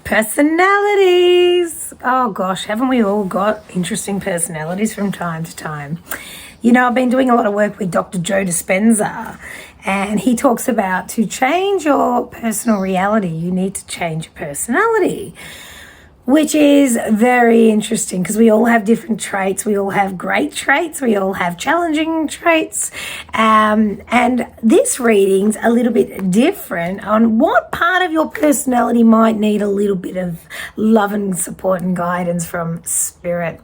Personalities. Oh gosh, haven't we all got interesting personalities from time to time? You know, I've been doing a lot of work with Dr. Joe Dispenza, and he talks about to change your personal reality, you need to change your personality, which is very interesting because we all have different traits. We all have great traits. We all have challenging traits. And this reading's a little bit different on what part of your personality might need a little bit of love and support and guidance from Spirit.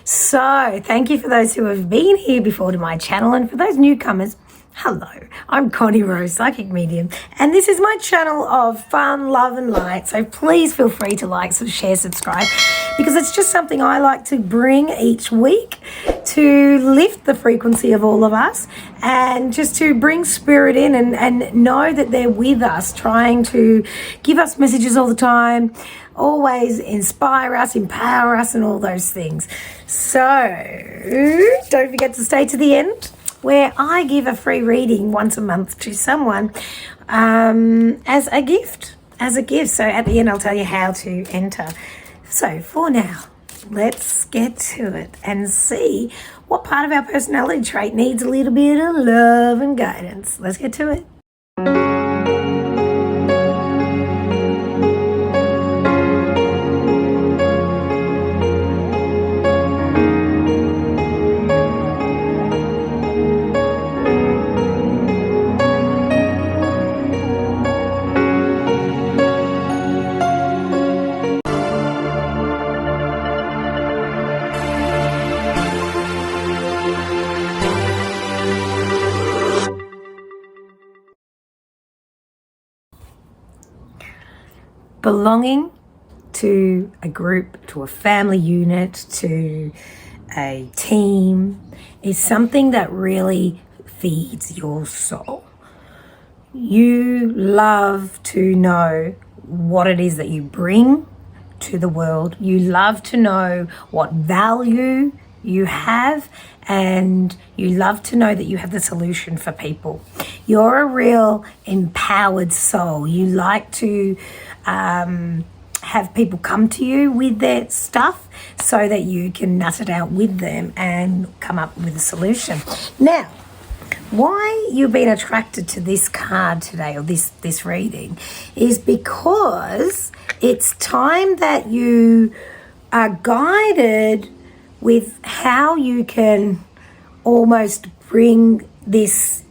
So thank you for those who have been here before to my channel, and for those newcomers, hello, I'm Connie Rose, Psychic Medium, and this is my channel of fun, love and light. So please feel free to like, share, subscribe, because it's just something I like to bring each week to lift the frequency of all of us and just to bring spirit in and know that they're with us, trying to give us messages all the time, always inspire us, empower us, and all those things. So don't forget to stay to the end, where I give a free reading once a month to someone as a gift. So at the end, I'll tell you how to enter. So for now, let's get to it and see what part of our personality trait needs a little bit of love and guidance. Let's get to it. Belonging to a group, to a family unit, to a team is something that really feeds your soul. You love to know what it is that you bring to the world. You love to know what value you have, and you love to know that you have the solution for people. You're a real empowered soul. You like to have people come to you with their stuff so that you can nut it out with them and come up with a solution. Now, why you've been attracted to this card today, or this reading, is because it's time that you are guided with how you can almost bring this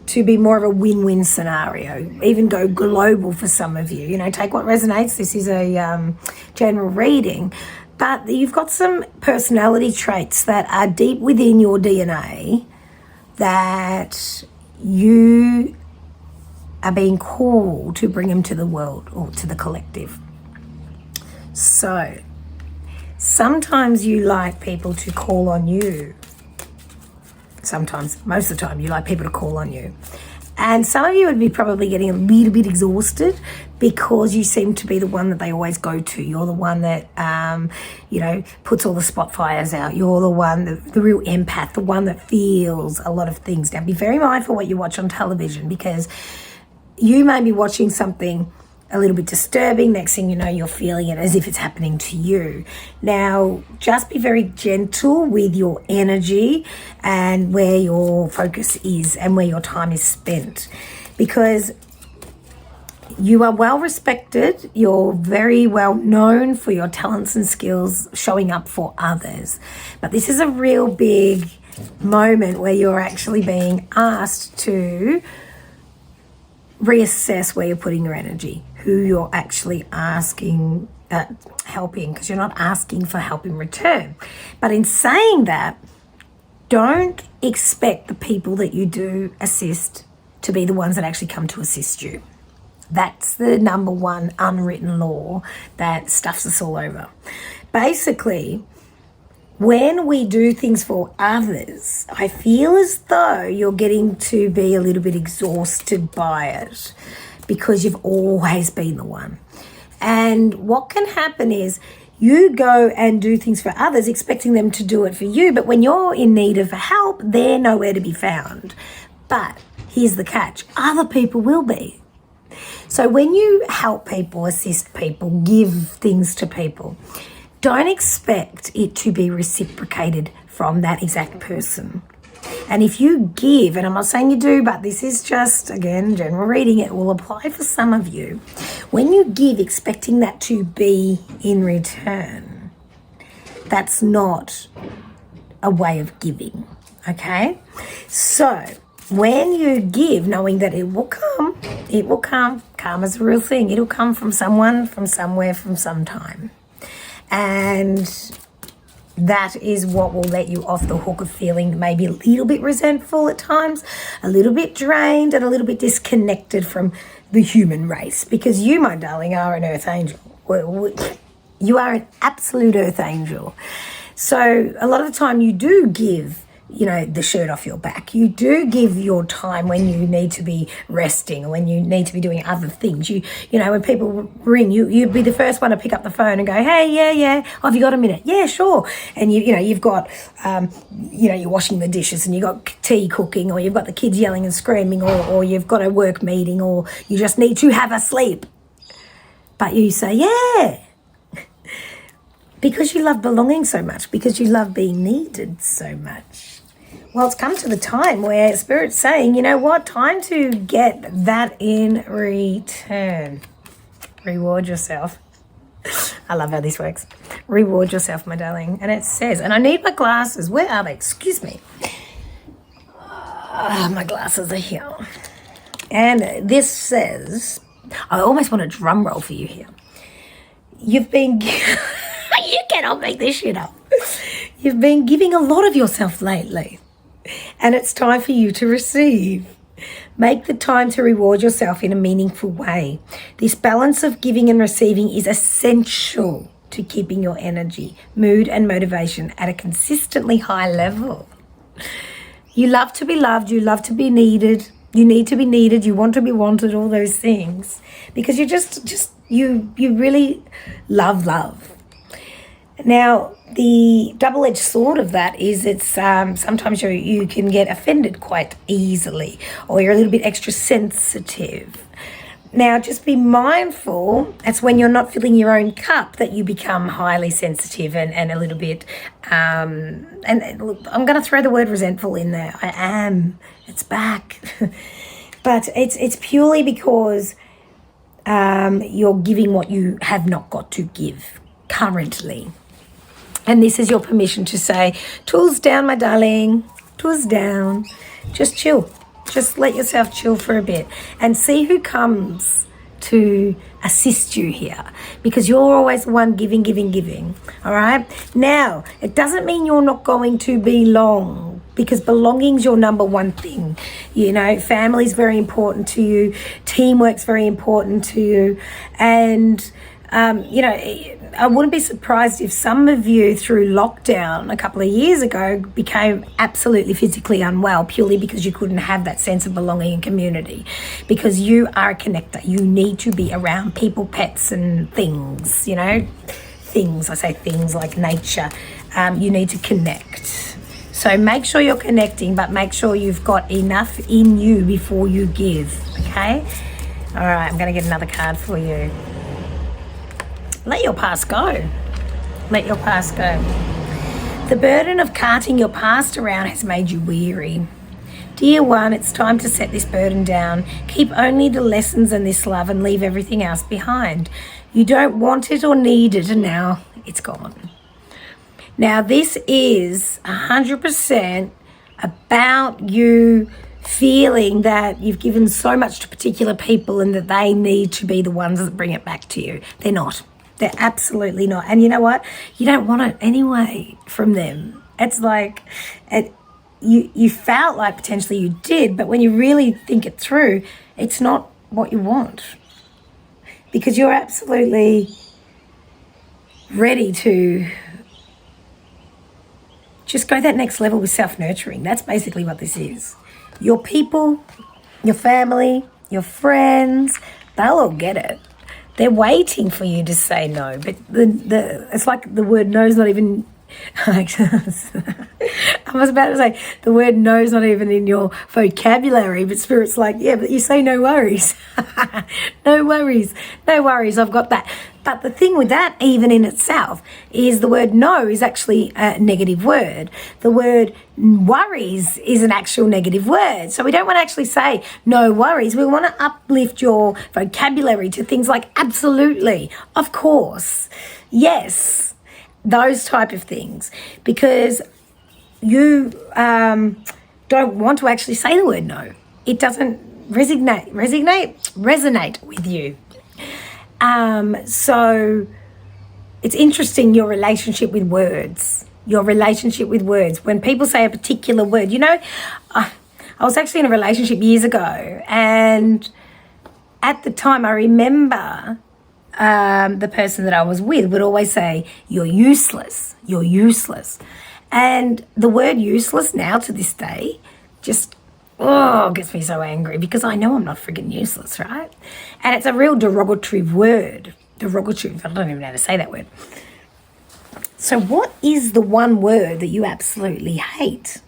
to be more of a win-win scenario, even go global for some of you. You know, take what resonates. This is a general reading, but you've got some personality traits that are deep within your DNA that you are being called to bring them to the world or to the collective. So sometimes you like people to call on you. Sometimes, most of the time, you like people to call on you. And some of you would be probably getting a little bit exhausted because you seem to be the one that they always go to. You're the one that, puts all the spot fires out. You're the one, the real empath, the one that feels a lot of things. Now, be very mindful what you watch on television, because you may be watching something a little bit disturbing. Next thing you know, you're feeling it as if it's happening to you. Now, just be very gentle with your energy and where your focus is and where your time is spent, because you are well respected. You're very well known for your talents and skills showing up for others. But this is a real big moment where you're actually being asked to reassess where you're putting your energy, who you're actually asking, helping, because you're not asking for help in return. But in saying that, don't expect the people that you do assist to be the ones that actually come to assist you. That's the number one unwritten law that stuffs us all over. Basically, when we do things for others, I feel as though you're getting to be a little bit exhausted by it because you've always been the one. And what can happen is you go and do things for others expecting them to do it for you, but when you're in need of help, they're nowhere to be found. But here's the catch, other people will be. So when you help people, assist people, give things to people, don't expect it to be reciprocated from that exact person. And if you give, and I'm not saying you do, but this is just, again, general reading, it will apply for some of you. When you give expecting that to be in return, that's not a way of giving, okay? So when you give, knowing that it will come, karma's a real thing, it'll come from someone, from somewhere, from some time. And that is what will let you off the hook of feeling maybe a little bit resentful at times, a little bit drained, and a little bit disconnected from the human race. Because you, my darling, are an earth angel. You are an absolute earth angel. So a lot of the time you do give, the shirt off your back. You do give your time when you need to be resting or when you need to be doing other things. When people ring, you'd be the first one to pick up the phone and go, hey, yeah. Oh, have you got a minute? Yeah, sure. And you've got, you're washing the dishes and you've got tea cooking, or you've got the kids yelling and screaming, or you've got a work meeting, or you just need to have a sleep. But you say, yeah. Because you love belonging so much, because you love being needed so much. Well, it's come to the time where Spirit's saying, you know what, time to get that in return. Reward yourself. I love how this works. Reward yourself, my darling. And it says, and I need my glasses. Where are they? Excuse me. My glasses are here. And this says, I almost want a drum roll for you here. You've been... You cannot make this shit up. You've been giving a lot of yourself lately, and it's time for you to receive. Make the time to reward yourself in a meaningful way. This balance of giving and receiving is essential to keeping your energy, mood, and motivation at a consistently high level. You love to be loved. You love to be needed. You need to be needed. You want to be wanted, all those things, because you you really love. Now, the double-edged sword of that is it's sometimes you can get offended quite easily, or you're a little bit extra sensitive. Now, just be mindful, that's when you're not filling your own cup that you become highly sensitive and a little bit, and look, I'm going to throw the word resentful in there. I am. It's back. But it's purely because you're giving what you have not got to give currently. And this is your permission to say, tools down, my darling, tools down. Just chill. Just let yourself chill for a bit and see who comes to assist you here, because you're always the one giving. All right? Now, it doesn't mean you're not going to belong, because belonging's your number one thing. Family's very important to you. Teamwork's very important to you. And I wouldn't be surprised if some of you through lockdown a couple of years ago became absolutely physically unwell purely because you couldn't have that sense of belonging and community, because you are a connector. You need to be around people, pets and things, things. I say things like nature. You need to connect. So make sure you're connecting, but make sure you've got enough in you before you give, okay? All right, I'm going to get another card for you. Let your past go. Let your past go. The burden of carting your past around has made you weary. Dear one, it's time to set this burden down. Keep only the lessons and this love and leave everything else behind. You don't want it or need it, and now it's gone. Now, this is 100% about you feeling that you've given so much to particular people and that they need to be the ones that bring it back to you. They're not. They're absolutely not. And you know what? You don't want it anyway from them. It's like you felt like potentially you did, but when you really think it through, it's not what you want, because you're absolutely ready to just go that next level with self-nurturing. That's basically what this is. Your people, your family, your friends, they'll all get it. They're waiting for you to say no, but it's like the word no is not even I was about to say the word no is not even in your vocabulary, but Spirit's like, yeah, but you say no worries. No worries. No worries. I've got that. But the thing with that, even in itself, is the word no is actually a negative word. The word worries is an actual negative word. So we don't want to actually say no worries. We want to uplift your vocabulary to things like absolutely, of course, yes, those type of things, because you don't want to actually say the word no. It doesn't resonate with you. So it's interesting, your relationship with words. When people say a particular word, I was actually in a relationship years ago, and at the time I remember the person that I was with would always say, you're useless. And the word useless now to this day just gets me so angry, because I know I'm not friggin' useless, right? And it's a real derogatory word. I don't even know how to say that word. So what is the one word that you absolutely hate?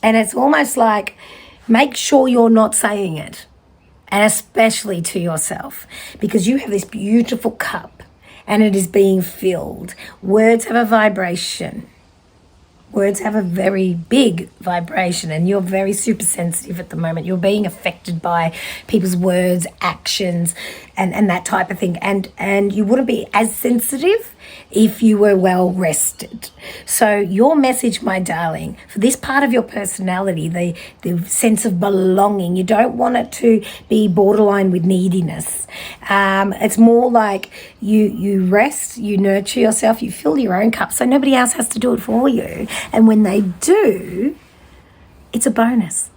And it's almost like, make sure you're not saying it, and especially to yourself, because you have this beautiful cup and it is being filled. Words have a vibration. Words have a very big vibration, and you're very super sensitive at the moment. You're being affected by people's words, actions, and that type of thing. And you wouldn't be as sensitive if you were well rested. So your message, my darling, for this part of your personality, the sense of belonging, you don't want it to be borderline with neediness. It's more like you rest, you nurture yourself, you fill your own cup, so nobody else has to do it for you. And when they do, it's a bonus.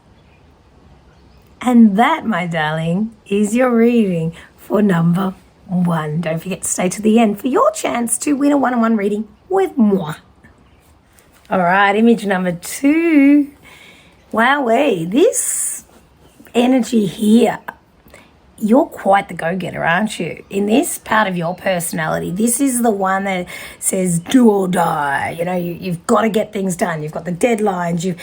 And that, my darling, is your reading for number 1. Don't forget to stay to the end for your chance to win a one-on-one reading with moi. All right, image number 2. Wowee, this energy here, you're quite the go-getter, aren't you? In this part of your personality, this is the one that says do or die. You've got to get things done. You've got the deadlines. You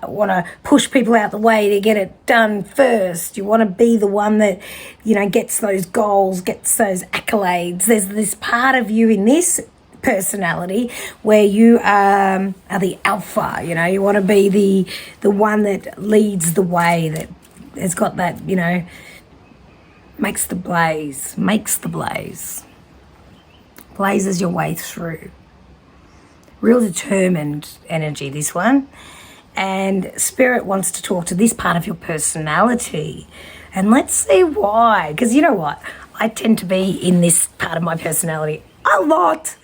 want to push people out the way to get it done first. You want to be the one that, gets those goals, gets those accolades. There's this part of you in this personality where you are the alpha. You want to be the one that leads the way, that has got that, makes the blaze, blazes your way through. Real determined energy, this one. And Spirit wants to talk to this part of your personality. And let's see why. Because you know what? I tend to be in this part of my personality a lot.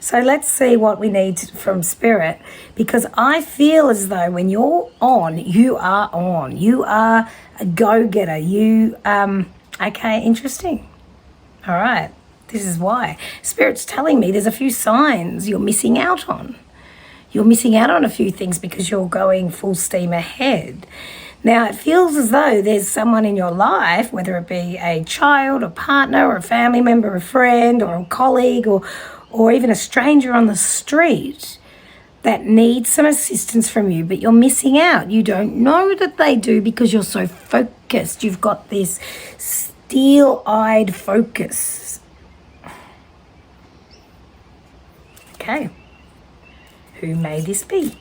So let's see what we need from Spirit, because I feel as though when you're on, you are on. You are a go-getter. Okay, interesting. All right, this is why. Spirit's telling me there's a few signs you're missing out on. You're missing out on a few things because you're going full steam ahead. Now, it feels as though there's someone in your life, whether it be a child, a partner, or a family member, a friend, or a colleague, or even a stranger on the street, that needs some assistance from you, but you're missing out. You don't know that they do because you're so focused. You've got this steel-eyed focus. Okay. Who may this be?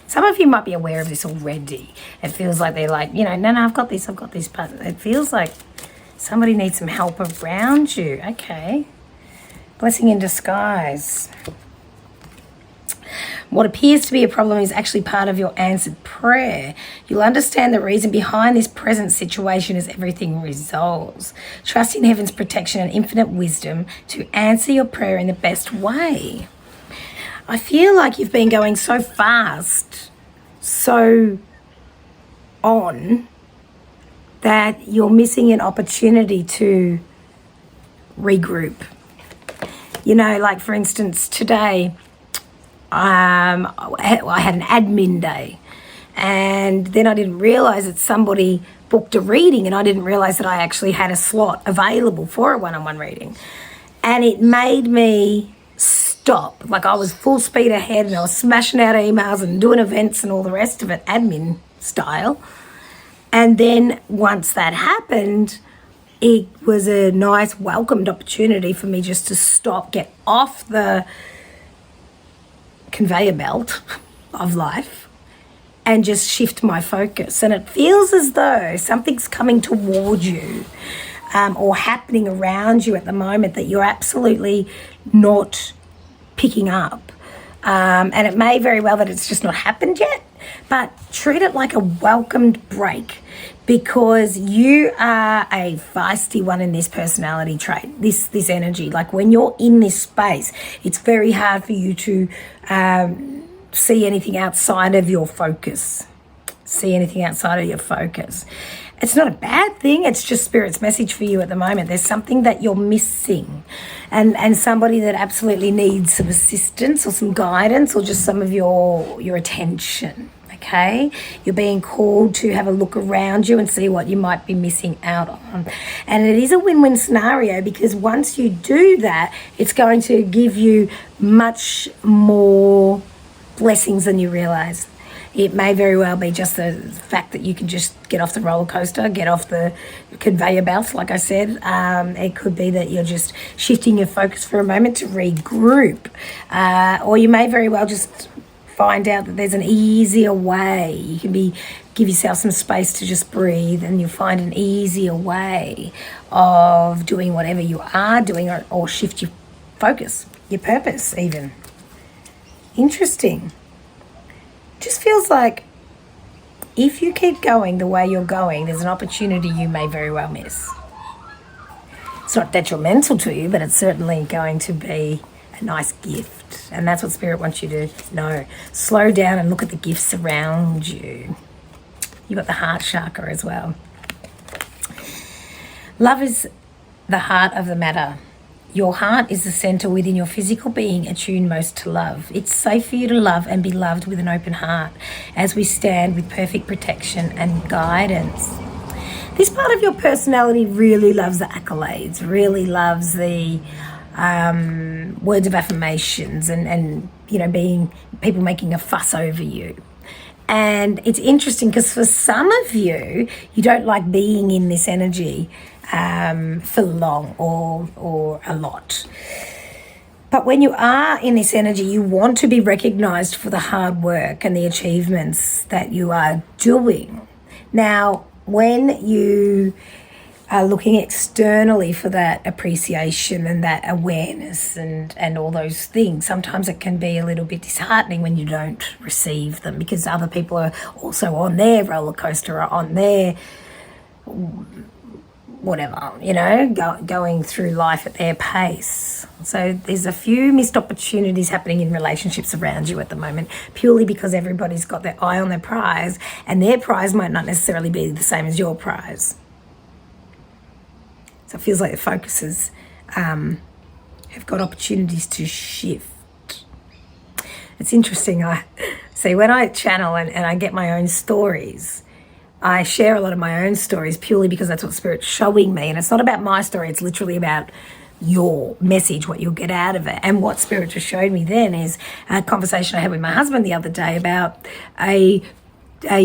Some of you might be aware of this already. It feels like they're like, no, I've got this, but it feels like somebody needs some help around you. Okay. Blessing in disguise. What appears to be a problem is actually part of your answered prayer. You'll understand the reason behind this present situation as everything resolves. Trust in heaven's protection and infinite wisdom to answer your prayer in the best way. I feel like you've been going so fast, so on, that you're missing an opportunity to regroup. Like for instance, today I had an admin day, and then I didn't realise that somebody booked a reading, and I didn't realise that I actually had a slot available for a one-on-one reading. And it made me stop. Like I was full speed ahead and I was smashing out emails and doing events and all the rest of it, admin style. And then once that happened, it was a nice welcomed opportunity for me just to stop, get off the conveyor belt of life and just shift my focus. And it feels as though something's coming towards you or happening around you at the moment that you're absolutely not picking up. And it may very well that it's just not happened yet, but treat it like a welcomed break, because you are a feisty one in this personality trait, this energy. Like when you're in this space, it's very hard for you to see anything outside of your focus. It's not a bad thing. It's just Spirit's message for you at the moment. There's something that you're missing, and somebody that absolutely needs some assistance or some guidance or just some of your attention. Okay, you're being called to have a look around you and see what you might be missing out on. And it is a win-win scenario, because once you do that, it's going to give you much more blessings than you realize. It may very well be just the fact that you can just get off the roller coaster, get off the conveyor belt, like I said. It could be that you're just shifting your focus for a moment to regroup. Or you may very well just find out that there's an easier way. You can give yourself some space to just breathe, and you'll find an easier way of doing whatever you are doing, or shift your focus, your purpose even. Interesting. Just feels like if you keep going the way you're going, there's an opportunity you may very well miss. It's not detrimental to you, but it's certainly going to be a nice gift. And that's what Spirit wants you to know. Slow down and look at the gifts around you. You've got the heart chakra as well. Love is the heart of the matter. Your heart is the center within your physical being, attuned most to love. It's safe for you to love and be loved with an open heart as we stand with perfect protection and guidance. This part of your personality really loves the accolades, really loves the words of affirmations and being people making a fuss over you. And it's interesting because for some of you, you don't like being in this energy for long or a lot. But when you are in this energy, you want to be recognized for the hard work and the achievements that you are doing. Now, when you are looking externally for that appreciation and that awareness and all those things, sometimes it can be a little bit disheartening when you don't receive them, because other people are also on their roller coaster or on their whatever, going through life at their pace. So there's a few missed opportunities happening in relationships around you at the moment, purely because everybody's got their eye on their prize, and their prize might not necessarily be the same as your prize. So it feels like the focuses have got opportunities to shift. It's interesting. When I channel and I get my own stories, I share a lot of my own stories purely because that's what Spirit's showing me. And it's not about my story. It's literally about your message, what you'll get out of it. And what Spirit just showed me then is a conversation I had with my husband the other day about a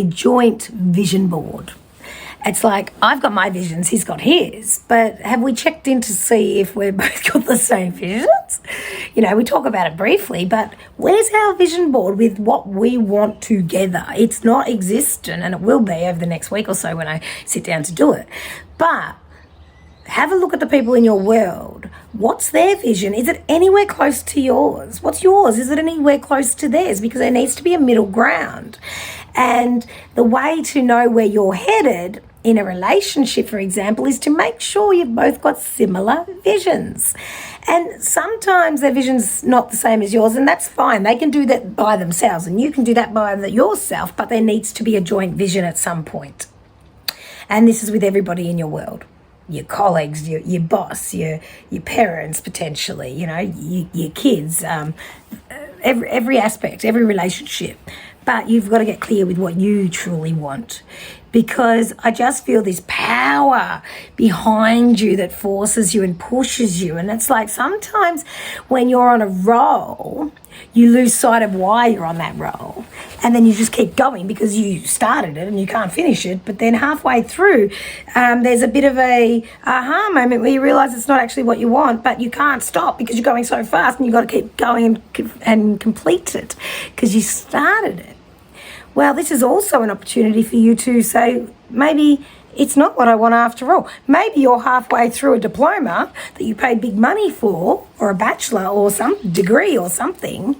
joint vision board. It's like, I've got my visions, he's got his, but have we checked in to see if we've both got the same visions? We talk about it briefly, but where's our vision board with what we want together? It's not existent, and it will be over the next week or so when I sit down to do it. But have a look at the people in your world. What's their vision? Is it anywhere close to yours? What's yours? Is it anywhere close to theirs? Because there needs to be a middle ground. And the way to know where you're headed in a relationship, for example, is to make sure you've both got similar visions. And sometimes their vision's not the same as yours, and that's fine. They can do that by themselves, and you can do that by yourself, but there needs to be a joint vision at some point. And this is with everybody in your world. Your colleagues, your boss, your parents, potentially, your kids, every aspect, every relationship. But you've got to get clear with what you truly want, because I just feel this power behind you that forces you and pushes you. And it's like sometimes when you're on a roll, you lose sight of why you're on that roll. And then you just keep going because you started it and you can't finish it. But then halfway through, there's a bit of a aha moment where you realise it's not actually what you want, but you can't stop because you're going so fast and you've got to keep going and complete it because you started it. Well, this is also an opportunity for you to say, maybe it's not what I want after all. Maybe you're halfway through a diploma that you paid big money for, or a bachelor or some degree or something,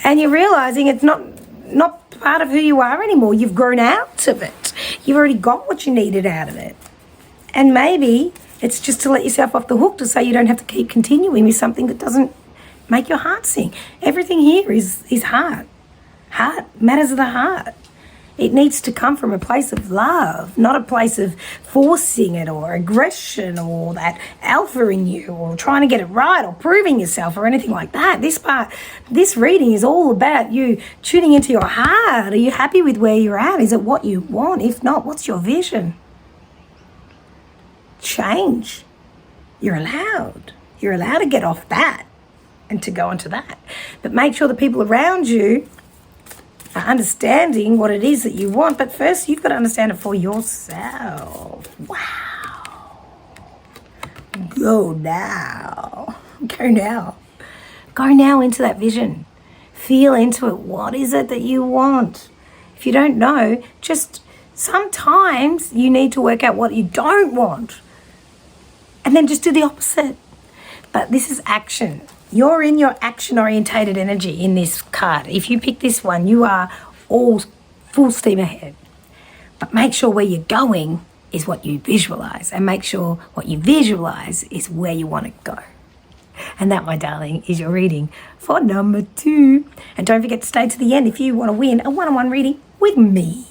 and you're realising it's not part of who you are anymore. You've grown out of it. You've already got what you needed out of it. And maybe it's just to let yourself off the hook to say you don't have to keep continuing with something that doesn't make your heart sing. Everything here is heart. Heart, matters of the heart. It needs to come from a place of love, not a place of forcing it or aggression or that alpha in you or trying to get it right or proving yourself or anything like that. This reading is all about you tuning into your heart. Are you happy with where you're at? Is it what you want? If not, what's your vision? Change. You're allowed. You're allowed to get off that and to go onto that. But make sure the people around you are understanding what it is that you want, but first you've got to understand it for yourself. Wow. Go now. Go now. Go now into that vision. Feel into it. What is it that you want? If you don't know, just sometimes you need to work out what you don't want and then just do the opposite. But this is action. You're in your action-orientated energy in this card. If you pick this one, you are all full steam ahead. But make sure where you're going is what you visualize, and make sure what you visualize is where you want to go. And that, my darling, is your reading for number 2. And don't forget to stay to the end if you want to win a one-on-one reading with me.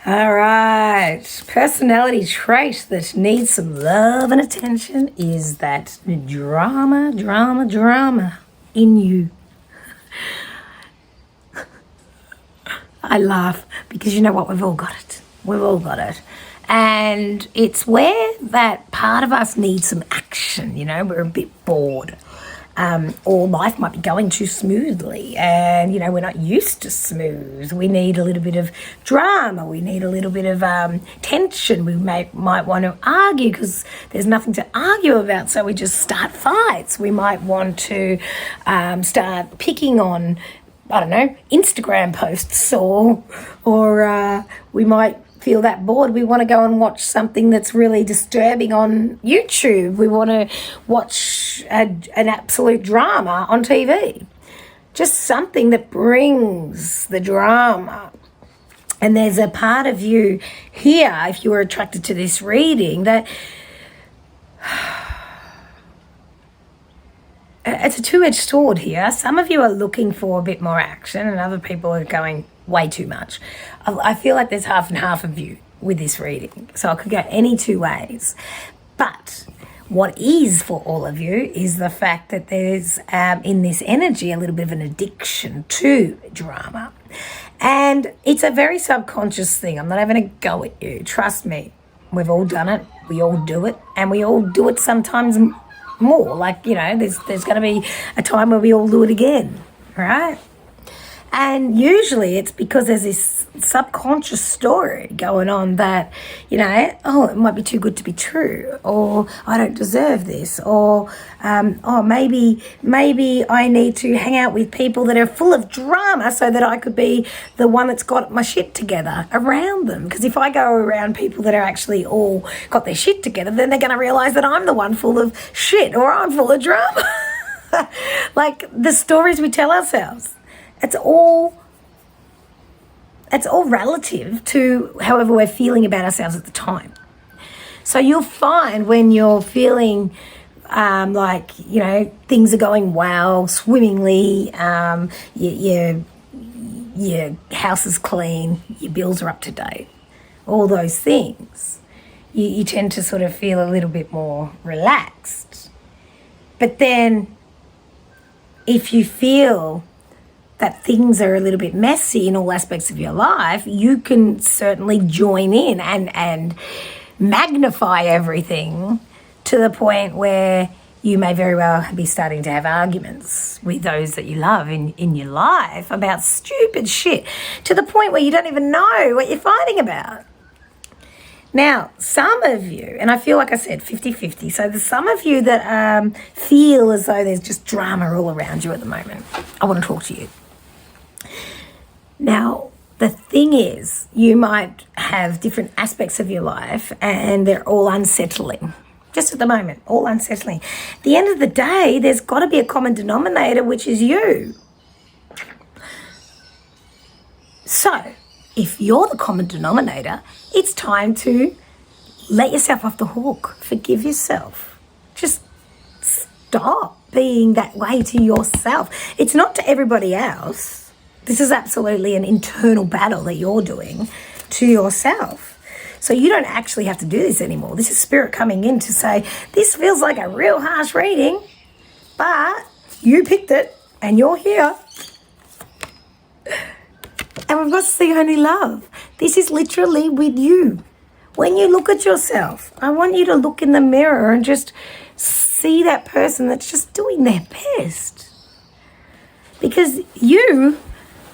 All right, personality trait that needs some love and attention is that drama in you. I laugh because you know what? We've all got it. We've all got it. And it's where that part of us needs some action, you know, we're a bit bored. Or life might be going too smoothly and, you know, we're not used to smooth. We need a little bit of drama. We need a little bit of tension. We might want to argue because there's nothing to argue about, so we just start fights. We might want to start picking on, I don't know, Instagram posts or we might feel that bored, we want to go and watch something that's really disturbing on YouTube. We want to watch an absolute drama on TV. Just something that brings the drama. And there's a part of you here, if you were attracted to this reading, that it's a two-edged sword here. Some of you are looking for a bit more action and other people are going way too much. I feel like there's half and half of you with this reading. So I could go any two ways. But what is for all of you is the fact that there's, in this energy, a little bit of an addiction to drama. And it's a very subconscious thing. I'm not having a go at you. Trust me. We've all done it. We all do it. And we all do it sometimes more. Like, you know, there's going to be a time where we all do it again, right? And usually it's because there's this subconscious story going on that, you know, oh, it might be too good to be true, or I don't deserve this, or oh, maybe I need to hang out with people that are full of drama so that I could be the one that's got my shit together around them. Because if I go around people that are actually all got their shit together, then they're going to realize that I'm the one full of shit or I'm full of drama. Like the stories we tell ourselves. It's all relative to however we're feeling about ourselves at the time. So you'll find when you're feeling like, you know, things are going well, swimmingly, your house is clean, your bills are up to date, all those things, you tend to sort of feel a little bit more relaxed. But then if you feel that things are a little bit messy in all aspects of your life, you can certainly join in and magnify everything to the point where you may very well be starting to have arguments with those that you love in your life about stupid shit, to the point where you don't even know what you're fighting about. Now, some of you, and I feel like I said 50-50, so there's some of you that feel as though there's just drama all around you at the moment. I want to talk to you. Now, the thing is, you might have different aspects of your life and they're all unsettling. Just at the moment, all unsettling. At the end of the day, there's got to be a common denominator, which is you. So, if you're the common denominator, it's time to let yourself off the hook. Forgive yourself. Just stop being that way to yourself. It's not to everybody else. This is absolutely an internal battle that you're doing to yourself. So you don't actually have to do this anymore. This is spirit coming in to say, this feels like a real harsh reading, but you picked it and you're here. And we've got to see only love. This is literally with you. When you look at yourself, I want you to look in the mirror and just see that person that's just doing their best. Because you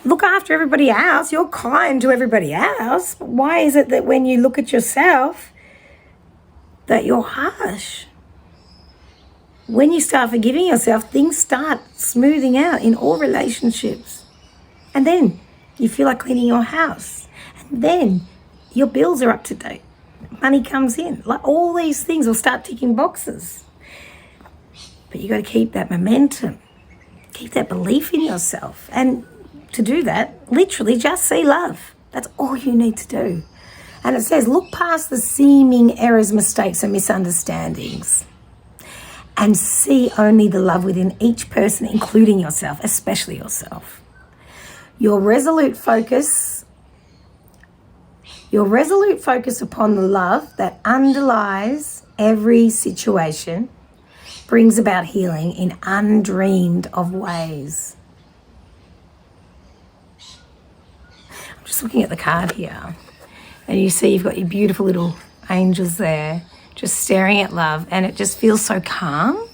look after everybody else, you're kind to everybody else. But why is it that when you look at yourself, that you're harsh? When you start forgiving yourself, things start smoothing out in all relationships. And then you feel like cleaning your house. And then your bills are up to date. Money comes in. Like all these things will start ticking boxes. But you got to keep that momentum. Keep that belief in yourself. And to do that, literally just see love. That's all you need to do. And it says, look past the seeming errors, mistakes, and misunderstandings and see only the love within each person, including yourself, especially yourself. Your resolute focus upon the love that underlies every situation brings about healing in undreamed of ways. I'm just looking at the card here, and you see you've got your beautiful little angels there just staring at love, and it just feels so calm.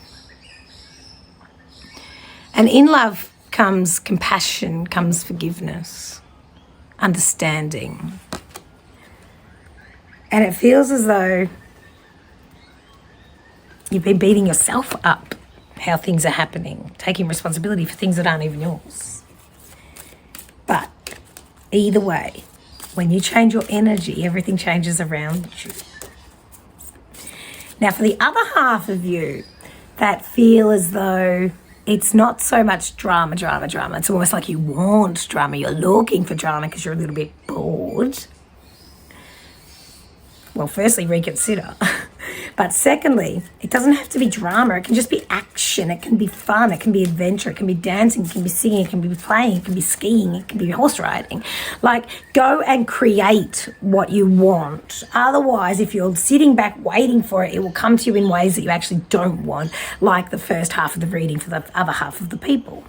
And in love comes compassion, comes forgiveness, understanding. And it feels as though you've been beating yourself up how things are happening, taking responsibility for things that aren't even yours. But either way, when you change your energy, everything changes around you. Now, for the other half of you that feel as though it's not so much drama. It's almost like you want drama. You're looking for drama because you're a little bit bored. Well, firstly, reconsider. But secondly, it doesn't have to be drama. It can just be action. It can be fun. It can be adventure. It can be dancing. It can be singing. It can be playing. It can be skiing. It can be horse riding. Like, go and create what you want. Otherwise, if you're sitting back waiting for it, it will come to you in ways that you actually don't want, like the first half of the reading for the other half of the people.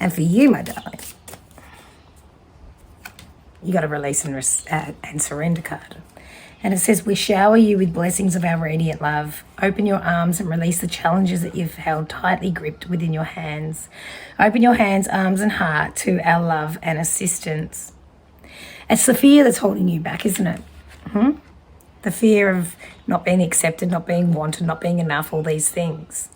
And for you, my darling, you got a release and surrender card. And it says, we shower you with blessings of our radiant love. Open your arms and release the challenges that you've held tightly gripped within your hands. Open your hands, arms and heart to our love and assistance. It's the fear that's holding you back, isn't it? The fear of not being accepted, not being wanted, not being enough, all these things.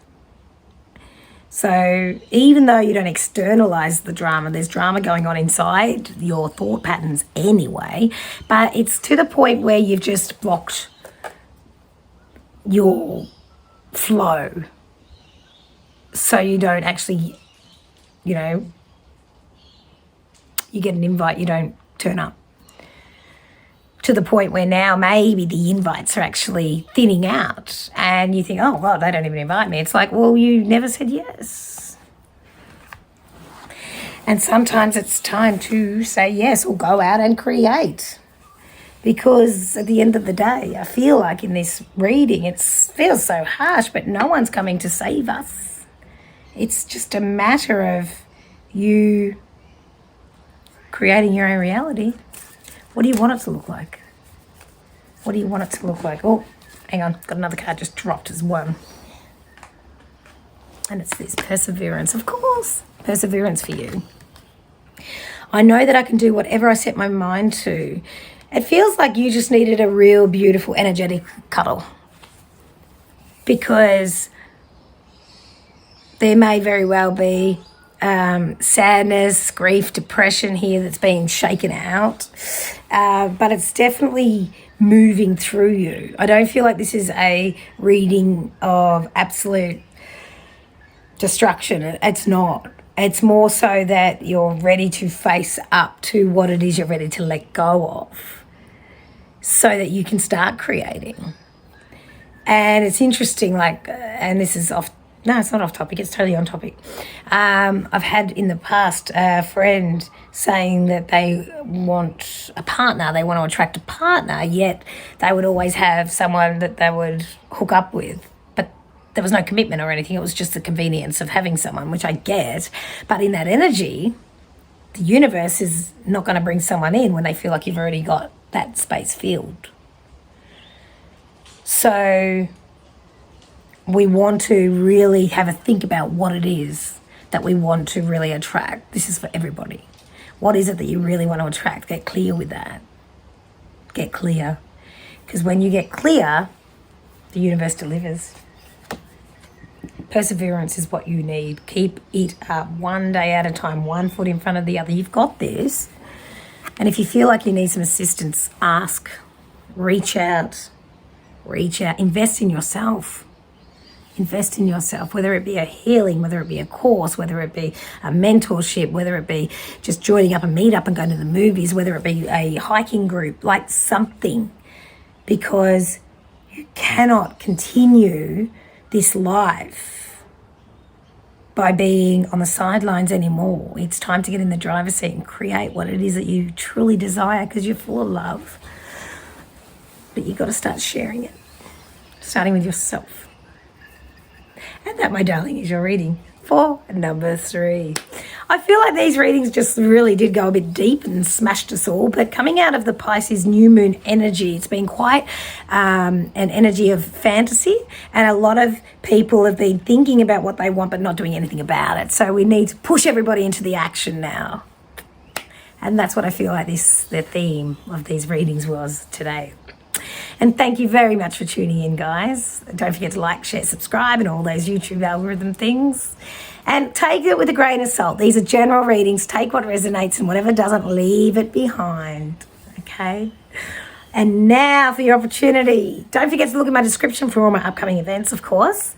So even though you don't externalize the drama, there's drama going on inside your thought patterns anyway, but it's to the point where you've just blocked your flow. So you don't actually, you get an invite, you don't turn up. To the point where now maybe the invites are actually thinning out and you think, oh, well, they don't even invite me. It's like, well, you never said yes. And sometimes it's time to say yes or go out and create. Because at the end of the day, I feel like in this reading, it feels so harsh, but no one's coming to save us. It's just a matter of you creating your own reality. What do you want it to look like? What do you want it to look like? Oh, hang on, got another card just dropped as one. And it's this perseverance, of course. Perseverance for you. I know that I can do whatever I set my mind to. It feels like you just needed a real beautiful energetic cuddle, because there may very well be sadness, grief, depression here that's being shaken out, but it's definitely moving through you. I don't feel like this is a reading of absolute destruction. It's not. It's more so that you're ready to face up to what it is you're ready to let go of, so that you can start creating. And it's interesting, like, and this is off, no, it's not off topic, it's totally on topic. I've had in the past a friend saying that they want a partner, they want to attract a partner, yet they would always have someone that they would hook up with. But there was no commitment or anything, it was just the convenience of having someone, which I get. But in that energy, the universe is not going to bring someone in when they feel like you've already got that space filled. So we want to really have a think about what it is that we want to really attract. This is for everybody. What is it that you really want to attract? Get clear with that. Get clear. Because when you get clear, the universe delivers. Perseverance is what you need. Keep it up, one day at a time, one foot in front of the other. You've got this. And if you feel like you need some assistance, ask, reach out, invest in yourself. Invest in yourself, whether it be a healing, whether it be a course, whether it be a mentorship, whether it be just joining up a meetup and going to the movies, whether it be a hiking group, like something. Because you cannot continue this life by being on the sidelines anymore. It's time to get in the driver's seat and create what it is that you truly desire, because you're full of love. But you've got to start sharing it, starting with yourself. And that, my darling, is your reading for number 3. I feel like these readings just really did go a bit deep and smashed us all, but coming out of the Pisces new moon energy, it's been quite an energy of fantasy, and a lot of people have been thinking about what they want but not doing anything about it. So we need to push everybody into the action now. And that's what I feel like the theme of these readings was today. And thank you very much for tuning in, guys. Don't forget to like, share, subscribe, and all those YouTube algorithm things. And take it with a grain of salt. These are general readings. Take what resonates, and whatever doesn't, leave it behind. Okay? And now for your opportunity. Don't forget to look at my description for all my upcoming events, of course.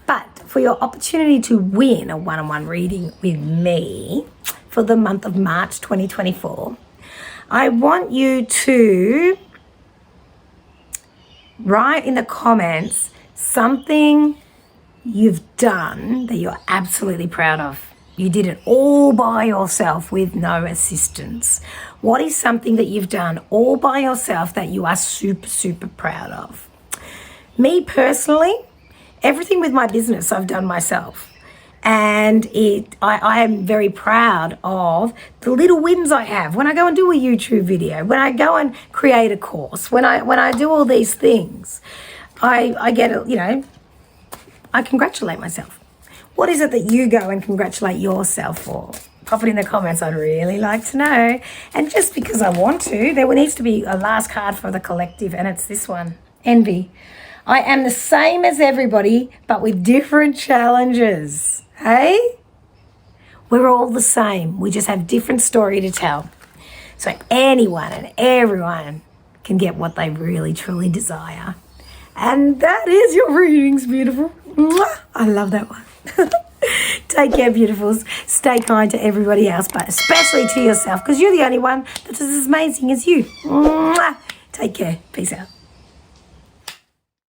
But for your opportunity to win a one-on-one reading with me for the month of March 2024, I want you to write in the comments something you've done that you're absolutely proud of. You did it all by yourself with no assistance. What is something that you've done all by yourself that you are super, super proud of? Me personally, everything with my business I've done myself. And I am very proud of the little wins I have when I go and do a YouTube video, when I go and create a course, when I do all these things. I get, I congratulate myself. What is it that you go and congratulate yourself for? Pop it in the comments. I'd really like to know. And just because I want to, there needs to be a last card for the collective, and it's this one, envy. I am the same as everybody, but with different challenges. Hey? We're all the same. We just have different story to tell. So anyone and everyone can get what they really, truly desire. And that is your readings, beautiful. Mwah! I love that one. Take care, beautifuls. Stay kind to everybody else, but especially to yourself, because you're the only one that's as amazing as you. Mwah! Take care. Peace out.